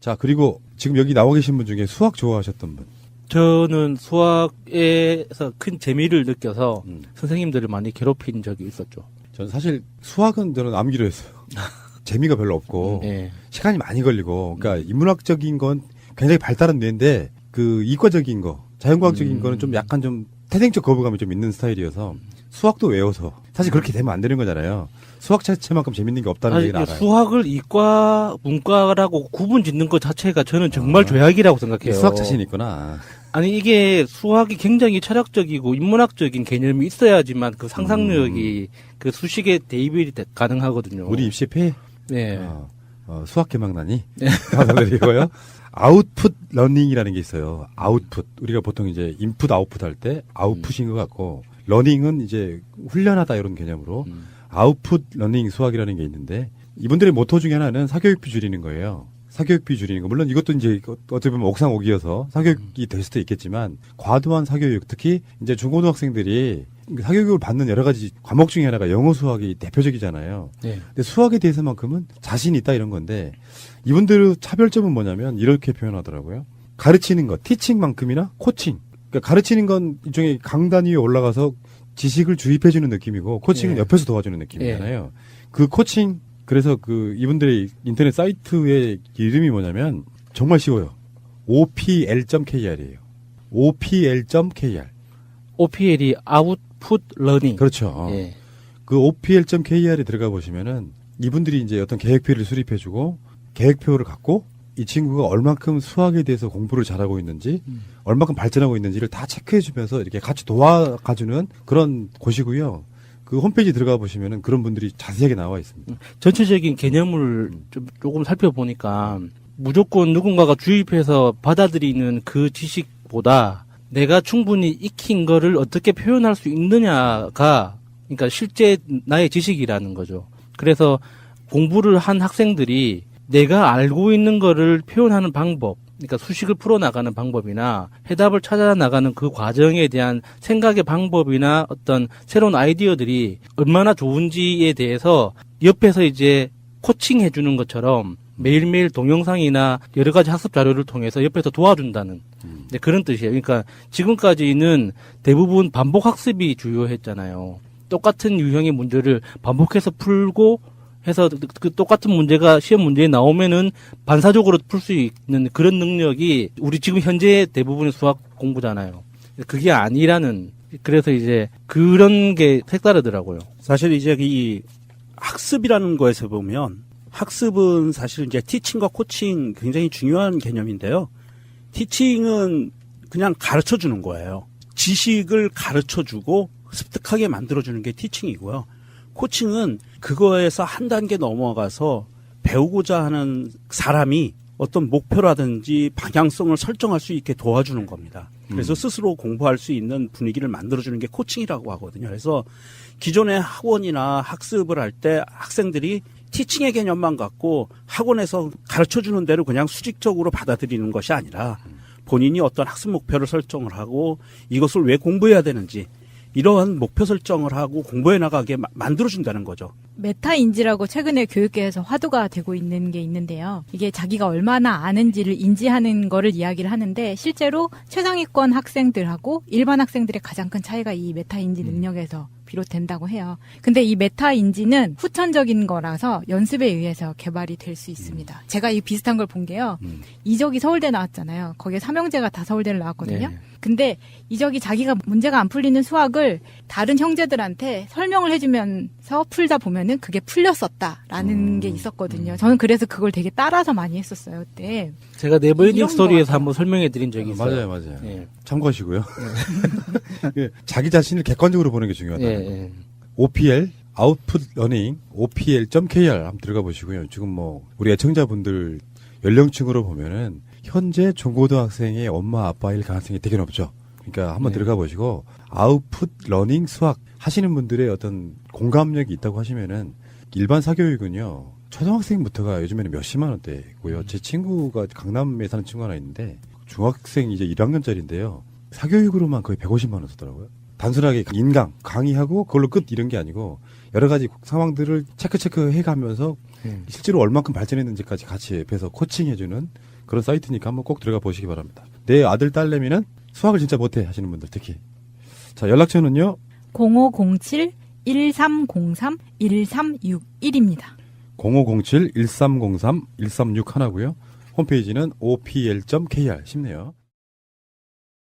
자, 그리고 지금 여기 나와 계신 분 중에 수학 좋아하셨던 분. 저는 수학에서 큰 재미를 느껴서 선생님들을 많이 괴롭힌 적이 있었죠. 저는 사실 수학은 저는 암기로 했어요. 재미가 별로 없고 네. 시간이 많이 걸리고 그러니까 인문학적인 건 굉장히 발달한 뇌인데 그 이과적인 거, 자연과학적인 거는 좀 약간 좀 태생적 거부감이 좀 있는 스타일이어서 수학도 외워서 사실 그렇게 되면 안 되는 거잖아요. 수학 자체만큼 재밌는 게 없다는 얘기는 알아요. 수학을 이과, 문과라고 구분 짓는 것 자체가 저는 정말 죄악이라고 생각해요. 수학 자신 있구나. 아니 이게 수학이 굉장히 철학적이고 인문학적인 개념이 있어야지만 그 상상력이 그 수식에 대입이 가능하거든요. 우리 입시 폐 네. 수학 개망나니 감사드리고요. 아웃풋 러닝이라는 게 있어요. 아웃풋 우리가 보통 이제 인풋 아웃풋 할 때 아웃풋인 것 같고 러닝은 이제 훈련하다 이런 개념으로 아웃풋 러닝 수학이라는 게 있는데 이분들의 모토 중에 하나는 사교육비 줄이는 거예요. 사교육비 줄이는 거. 물론 이것도 이제 어떻게 보면 옥상옥이어서 사교육이 될 수도 있겠지만 과도한 사교육 특히 이제 중고등학생들이 사교육을 받는 여러 가지 과목 중에 하나가 영어 수학이 대표적이잖아요. 네. 근데 수학에 대해서만큼은 자신 있다 이런 건데 이분들의 차별점은 뭐냐면 이렇게 표현하더라고요. 가르치는 것, 티칭만큼이나 코칭. 그러니까 가르치는 건 일종의 강단 위에 올라가서 지식을 주입해주는 느낌이고 코칭은 예. 옆에서 도와주는 느낌이잖아요. 그 코칭 그래서 그 이분들의 인터넷 사이트의 이름이 뭐냐면 정말 쉬워요. opl.kr이에요. opl.kr. OPL이 아웃풋 러닝. 그렇죠. 예. 그 opl.kr에 들어가 보시면은 이분들이 이제 어떤 계획표를 수립해주고 계획표를 갖고 이 친구가 얼만큼 수학에 대해서 공부를 잘하고 있는지 얼만큼 발전하고 있는지를 다 체크해주면서 이렇게 같이 도와가주는 그런 곳이고요. 그 홈페이지 들어가 보시면은 그런 분들이 자세하게 나와 있습니다. 전체적인 개념을 조금 살펴보니까 무조건 누군가가 주입해서 받아들이는 그 지식보다 내가 충분히 익힌 거를 어떻게 표현할 수 있느냐가 그러니까 실제 나의 지식이라는 거죠. 그래서 공부를 한 학생들이 내가 알고 있는 거를 표현하는 방법, 그러니까 수식을 풀어나가는 방법이나 해답을 찾아나가는 그 과정에 대한 생각의 방법이나 어떤 새로운 아이디어들이 얼마나 좋은지에 대해서 옆에서 이제 코칭해 주는 것처럼 매일매일 동영상이나 여러 가지 학습 자료를 통해서 옆에서 도와준다는 그런 뜻이에요. 그러니까 지금까지는 대부분 반복 학습이 주요했잖아요. 똑같은 유형의 문제를 반복해서 풀고 해서 그 똑같은 문제가 시험 문제에 나오면은 반사적으로 풀 수 있는 그런 능력이 우리 지금 현재 대부분의 수학 공부잖아요. 그게 아니라는 그래서 이제 그런 게 색다르더라고요. 사실 이제 이 학습이라는 거에서 보면 학습은 사실 이제 티칭과 코칭 굉장히 중요한 개념인데요. 티칭은 그냥 가르쳐 주는 거예요. 지식을 가르쳐 주고 습득하게 만들어 주는 게 티칭이고요. 코칭은 그거에서 한 단계 넘어가서 배우고자 하는 사람이 어떤 목표라든지 방향성을 설정할 수 있게 도와주는 겁니다. 그래서 스스로 공부할 수 있는 분위기를 만들어주는 게 코칭이라고 하거든요. 그래서 기존의 학원이나 학습을 할 때 학생들이 티칭의 개념만 갖고 학원에서 가르쳐주는 대로 그냥 수직적으로 받아들이는 것이 아니라 본인이 어떤 학습 목표를 설정을 하고 이것을 왜 공부해야 되는지 이러한 목표 설정을 하고 공부해 나가게 만들어준다는 거죠. 메타인지라고 최근에 교육계에서 화두가 되고 있는 게 있는데요. 이게 자기가 얼마나 아는지를 인지하는 거를 이야기를 하는데 실제로 최상위권 학생들하고 일반 학생들의 가장 큰 차이가 이 메타인지 능력에서 비롯된다고 해요. 근데 이 메타인지는 후천적인 거라서 연습에 의해서 개발이 될 수 있습니다. 제가 이 비슷한 걸 본 게요. 이적이 서울대 나왔잖아요. 거기에 삼형제가 다 서울대를 나왔거든요. 네. 근데 이적이 자기가 문제가 안 풀리는 수학을 다른 형제들한테 설명을 해주면서 풀다 보면은 그게 풀렸었다라는 게 있었거든요. 저는 그래서 그걸 되게 따라서 많이 했었어요, 그때. 제가 네버엔딩 이런 스토리에서 거 한번 설명해 드린 적이 있어요. 맞아요. 예. 참고하시고요. 자기 자신을 객관적으로 보는 게 중요하다. 예. OPL 아웃풋 러닝 opl.kr 한번 들어가 보시고요. 지금 뭐 우리 애청자분들 연령층으로 보면은 현재 중고등학생의 엄마 아빠일 가능성이 되게 높죠. 그러니까 한번 들어가 보시고 아웃풋 러닝 수학 하시는 분들의 어떤 공감력이 있다고 하시면은 일반 사교육은요. 초등학생부터가 요즘에는 몇십만 원대고요. 제 친구가 강남에 사는 친구 하나 있는데 중학생 이제 1학년짜리인데요. 사교육으로만 거의 150만 원 쓰더라고요. 단순하게 인강, 강의하고 그걸로 끝 이런 게 아니고 여러 가지 상황들을 체크해가면서 실제로 얼만큼 발전했는지까지 같이 옆에서 코칭해주는 그런 사이트니까 한번 꼭 들어가 보시기 바랍니다. 내 아들 딸내미는 수학을 진짜 못해 하시는 분들 특히. 자, 연락처는요. 0507-1303-1361입니다. 0507-1303-1361고요. 홈페이지는 opl.kr 쉽네요.